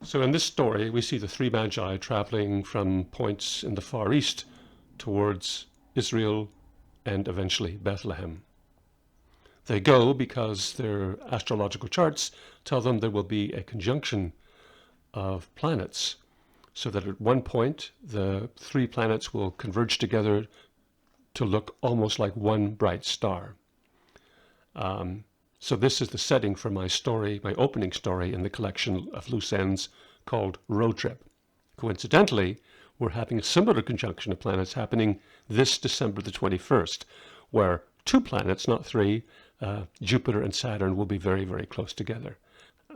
So in this story, we see the three magi traveling from points in the Far East towards Israel and eventually Bethlehem. They go because their astrological charts tell them there will be a conjunction of planets, so that at one point the three planets will converge together to look almost like one bright star. So this is the setting for my story, my opening story in the collection of loose ends called Road Trip. Coincidentally, we're having a similar conjunction of planets happening this December the 21st, where two planets, not three, Jupiter and Saturn, will be very, very close together.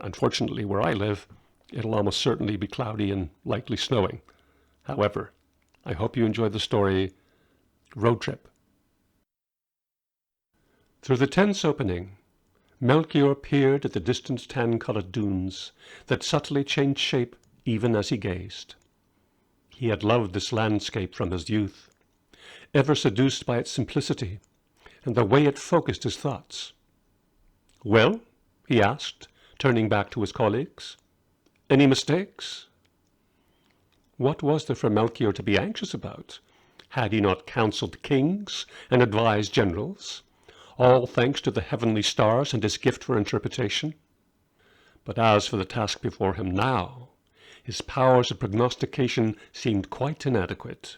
Unfortunately, where I live, it'll almost certainly be cloudy and likely snowing. However, I hope you enjoy the story Road Trip. Through the tense opening, Melchior peered at the distant tan-colored dunes that subtly changed shape even as he gazed. He had loved this landscape from his youth, ever seduced by its simplicity and the way it focused his thoughts. "Well," he asked, turning back to his colleagues, "any mistakes?" What was there for Melchior to be anxious about? Had he not counseled kings and advised generals? All thanks to the heavenly stars and his gift for interpretation. But as for the task before him now, his powers of prognostication seemed quite inadequate.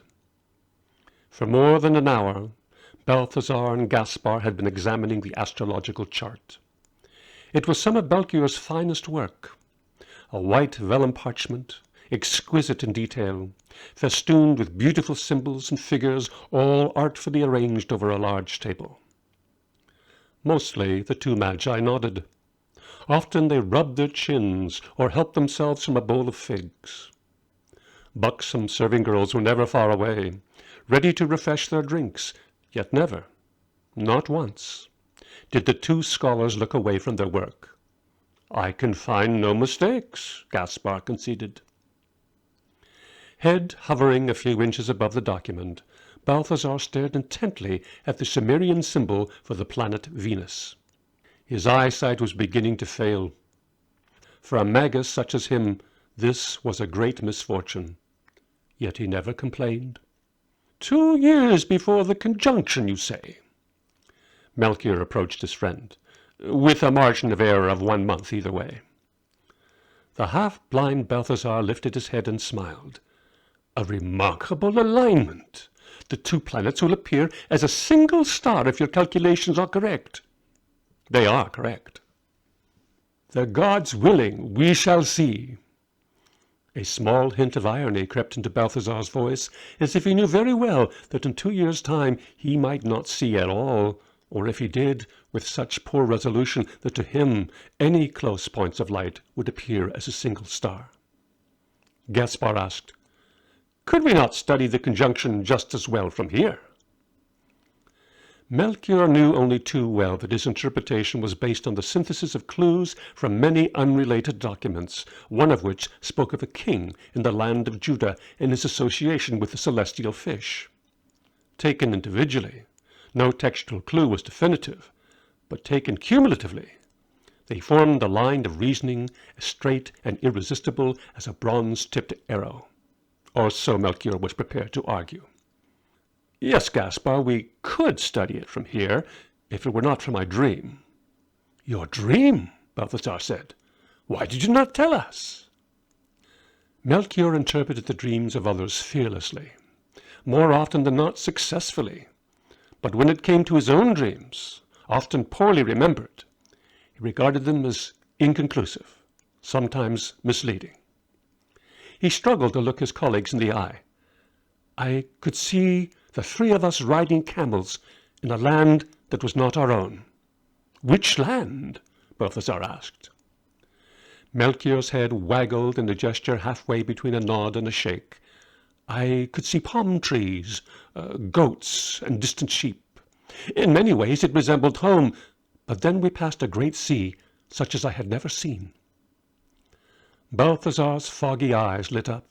For more than an hour, Balthazar and Gaspar had been examining the astrological chart. It was some of Melchior's finest work, a white vellum parchment, exquisite in detail, festooned with beautiful symbols and figures, all artfully arranged over a large table. Mostly the two magi nodded. Often they rubbed their chins or helped themselves from a bowl of figs. Buxom serving girls were never far away, ready to refresh their drinks, yet never, not once, did the two scholars look away from their work. "I can find no mistakes," Gaspar conceded. Head hovering a few inches above the document, Balthazar stared intently at the Sumerian symbol for the planet Venus. His eyesight was beginning to fail. For a magus such as him, this was a great misfortune. Yet he never complained. 2 years before the conjunction, you say?" Melchior approached his friend, "with a margin of error of 1 month either way." The half-blind Balthazar lifted his head and smiled. "A remarkable alignment. The two planets will appear as a single star if your calculations are correct." "They are correct." "The gods willing, we shall see." A small hint of irony crept into Balthazar's voice, as if he knew very well that in 2 years' time he might not see at all, or if he did, with such poor resolution that to him any close points of light would appear as a single star. Gaspar asked, "Could we not study the conjunction just as well from here?" Melchior knew only too well that his interpretation was based on the synthesis of clues from many unrelated documents, one of which spoke of a king in the land of Judah and his association with the celestial fish. Taken individually, no textual clue was definitive, but taken cumulatively, they formed a line of reasoning as straight and irresistible as a bronze-tipped arrow. Or so Melchior was prepared to argue. "Yes, Gaspar, we could study it from here, if it were not for my dream." "Your dream?" Balthazar said. "Why did you not tell us?" Melchior interpreted the dreams of others fearlessly, more often than not successfully. But when it came to his own dreams, often poorly remembered, he regarded them as inconclusive, sometimes misleading. He struggled to look his colleagues in the eye. "I could see the 3 of us riding camels in a land that was not our own." "Which land?" Balthazar asked. Melchior's head waggled in a gesture halfway between a nod and a shake. "I could see palm trees, goats, and distant sheep. In many ways it resembled home, but then we passed a great sea, such as I had never seen." Balthazar's foggy eyes lit up.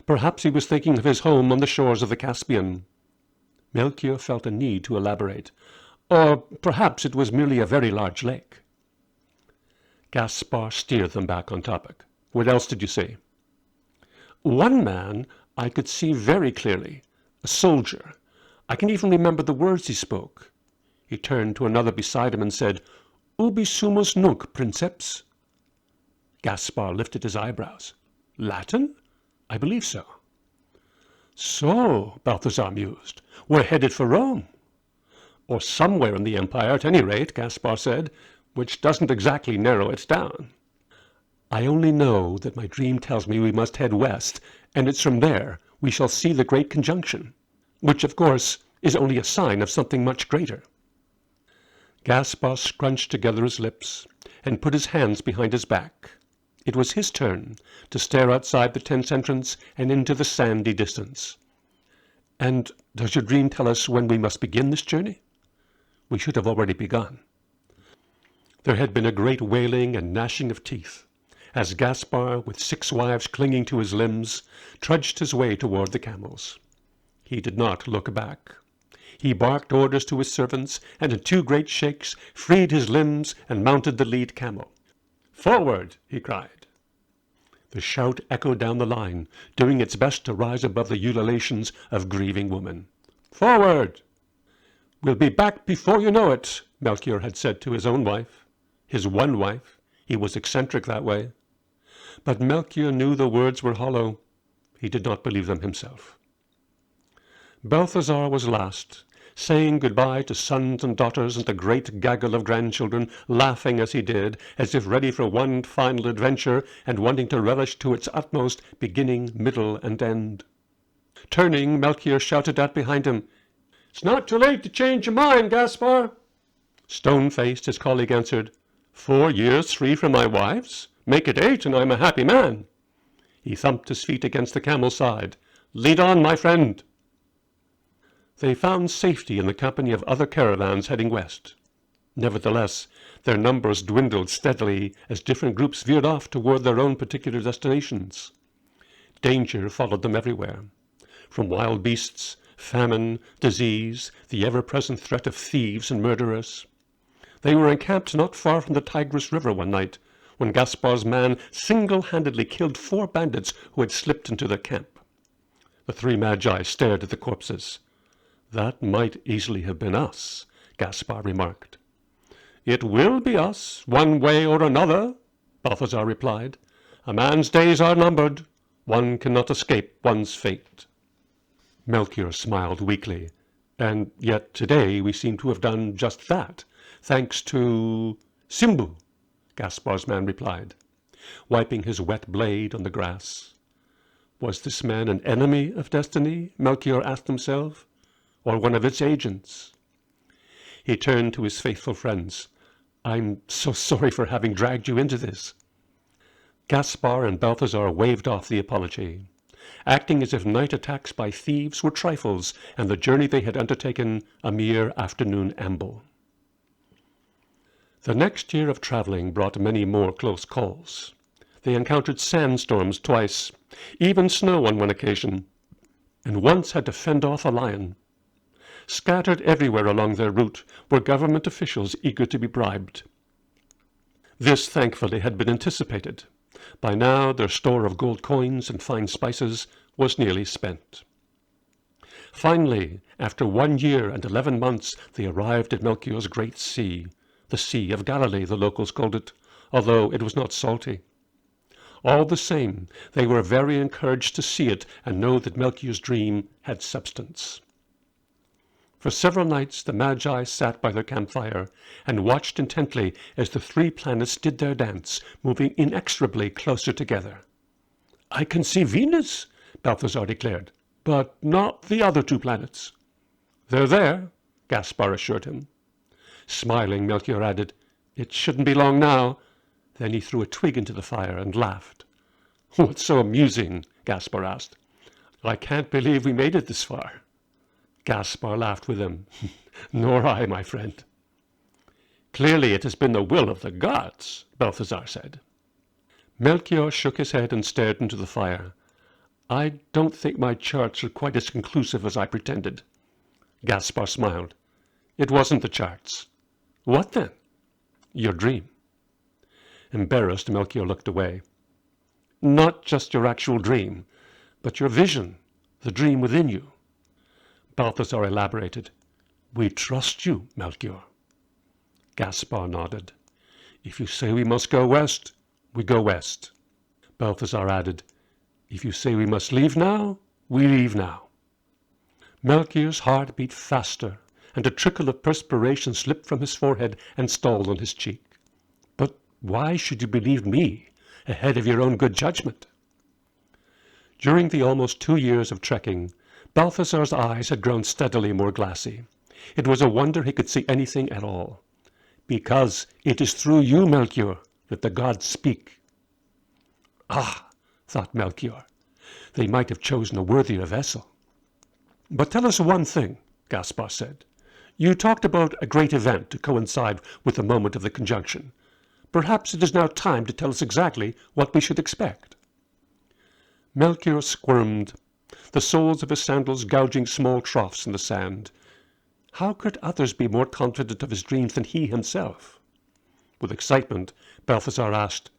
Perhaps he was thinking of his home on the shores of the Caspian. Melchior felt a need to elaborate. Or perhaps it was merely a very large lake. Gaspar steered them back on topic. What else did you see? One man I could see very clearly, a soldier. I can even remember the words he spoke. He turned to another beside him and said, Ubi sumus nunc, princeps? Gaspar lifted his eyebrows. Latin? I believe so. So, Balthazar mused, we're headed for Rome. Or somewhere in the empire, at any rate, Gaspar said, which doesn't exactly narrow it down. I only know that my dream tells me we must head west, and it's from there we shall see the great conjunction, which, of course, is only a sign of something much greater. Gaspar scrunched together his lips and put his hands behind his back. It was his turn to stare outside the tent's entrance and into the sandy distance. And does your dream tell us when we must begin this journey? We should have already begun. There had been a great wailing and gnashing of teeth, as Gaspar, with 6 wives clinging to his limbs, trudged his way toward the camels. He did not look back. He barked orders to his servants, and in 2 great shakes freed his limbs and mounted the lead camel. Forward! He cried. The shout echoed down the line, doing its best to rise above the ululations of grieving women. Forward! We'll be back before you know it, Melchior had said to his own wife. His one wife. He was eccentric that way. But Melchior knew the words were hollow. He did not believe them himself. Balthazar was last, saying goodbye to sons and daughters and a great gaggle of grandchildren, laughing as he did, as if ready for one final adventure and wanting to relish to its utmost beginning, middle, and end. Turning, Melchior shouted out behind him, It's not too late to change your mind, Gaspar. Stone-faced, his colleague answered, 4 years free from my wives? Make it 8 and I'm a happy man. He thumped his feet against the camel's side. Lead on, my friend. They found safety in the company of other caravans heading west. Nevertheless, their numbers dwindled steadily as different groups veered off toward their own particular destinations. Danger followed them everywhere, from wild beasts, famine, disease, the ever-present threat of thieves and murderers. They were encamped not far from the Tigris River one night, when Gaspar's man single-handedly killed 4 bandits who had slipped into their camp. The 3 magi stared at the corpses. That might easily have been us, Gaspar remarked. It will be us, one way or another, Balthazar replied. A man's days are numbered. One cannot escape one's fate. Melchior smiled weakly. And yet today we seem to have done just that, thanks to Simbu, Gaspar's man replied, wiping his wet blade on the grass. Was this man an enemy of destiny, Melchior asked himself, or one of its agents? He turned to his faithful friends. I'm so sorry for having dragged you into this. Gaspar and Balthazar waved off the apology, acting as if night attacks by thieves were trifles and the journey they had undertaken a mere afternoon amble. The next year of traveling brought many more close calls. They encountered sandstorms twice, even snow on one occasion, and once had to fend off a lion. Scattered everywhere along their route were government officials eager to be bribed. This, thankfully, had been anticipated. By now their store of gold coins and fine spices was nearly spent. Finally, after 1 year and 11 months, they arrived at Melchior's great sea, the Sea of Galilee, the locals called it, although it was not salty. All the same, they were very encouraged to see it and know that Melchior's dream had substance. For several nights the Magi sat by their campfire and watched intently as the 3 planets did their dance, moving inexorably closer together. I can see Venus, Balthazar declared, but not the other 2 planets. They're there, Gaspar assured him. Smiling, Melchior added, It shouldn't be long now. Then he threw a twig into the fire and laughed. What's so amusing? Gaspar asked. I can't believe we made it this far. Gaspar laughed with him. Nor I, my friend. Clearly it has been the will of the gods, Balthazar said. Melchior shook his head and stared into the fire. I don't think my charts are quite as conclusive as I pretended. Gaspar smiled. It wasn't the charts. What then? Your dream. Embarrassed, Melchior looked away. not just your actual dream, but your vision, the dream within you. Balthasar elaborated. We trust you, Melchior. Gaspar nodded. If you say we must go west, we go west. Balthasar added, if you say we must leave now, we leave now. Melchior's heart beat faster, and a trickle of perspiration slipped from his forehead and stalled on his cheek. But why should you believe me ahead of your own good judgment? During the almost 2 years of trekking, Balthasar's eyes had grown steadily more glassy. It was a wonder he could see anything at all. Because it is through you, Melchior, that the gods speak. Ah, thought Melchior, they might have chosen a worthier vessel. But tell us one thing, Gaspar said. You talked about a great event to coincide with the moment of the conjunction. Perhaps it is now time to tell us exactly what we should expect. Melchior squirmed, the soles of his sandals gouging small troughs in the sand. How could others be more confident of his dreams than he himself? With excitement, Balthasar asked,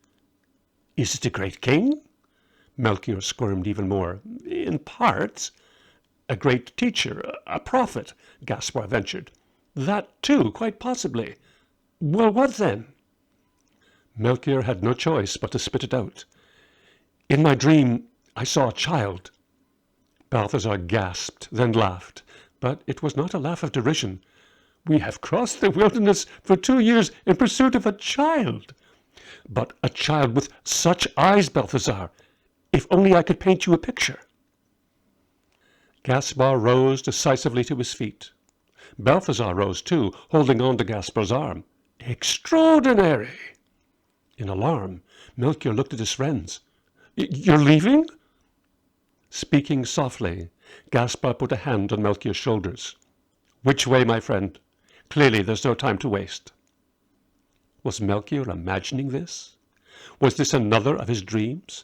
Is it a great king? Melchior squirmed even more. In parts. A great teacher, a prophet, Gaspar ventured. That too, quite possibly. Well, what then? Melchior had no choice but to spit it out. In my dream, I saw a child. Balthasar gasped, then laughed. But it was not a laugh of derision. We have crossed the wilderness for 2 years in pursuit of a child. But a child with such eyes, Balthasar. If only I could paint you a picture. Gaspar rose decisively to his feet. Balthasar rose too, holding on to Gaspar's arm. Extraordinary! In alarm, Melchior looked at his friends. You're leaving? Speaking softly, Gaspar put a hand on Melchior's shoulders. Which way, my friend? Clearly there's no time to waste. Was Melchior imagining this? Was this another of his dreams?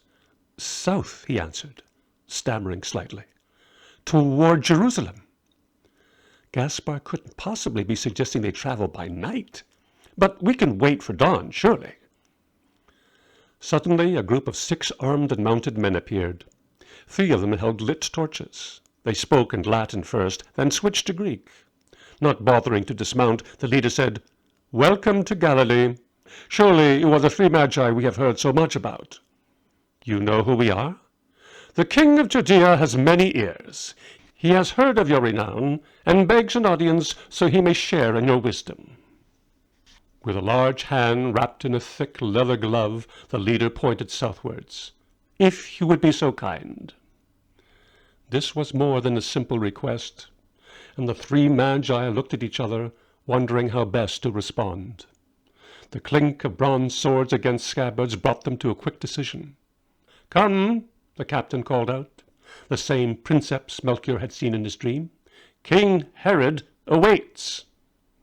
South, he answered, stammering slightly. Toward Jerusalem. Gaspar couldn't possibly be suggesting they travel by night. But we can wait for dawn, surely. Suddenly, a group of 6 armed and mounted men appeared. 3 of them held lit torches. They spoke in Latin first, then switched to Greek. Not bothering to dismount, the leader said, Welcome to Galilee. Surely you are the 3 magi we have heard so much about. You know who we are? The King of Judea has many ears. He has heard of your renown, and begs an audience so he may share in your wisdom. With a large hand wrapped in a thick leather glove, the leader pointed southwards. If you would be so kind. This was more than a simple request, and the 3 magi looked at each other, wondering how best to respond. The clink of bronze swords against scabbards brought them to a quick decision. Come, the captain called out, the same princeps Melchior had seen in his dream. King Herod awaits.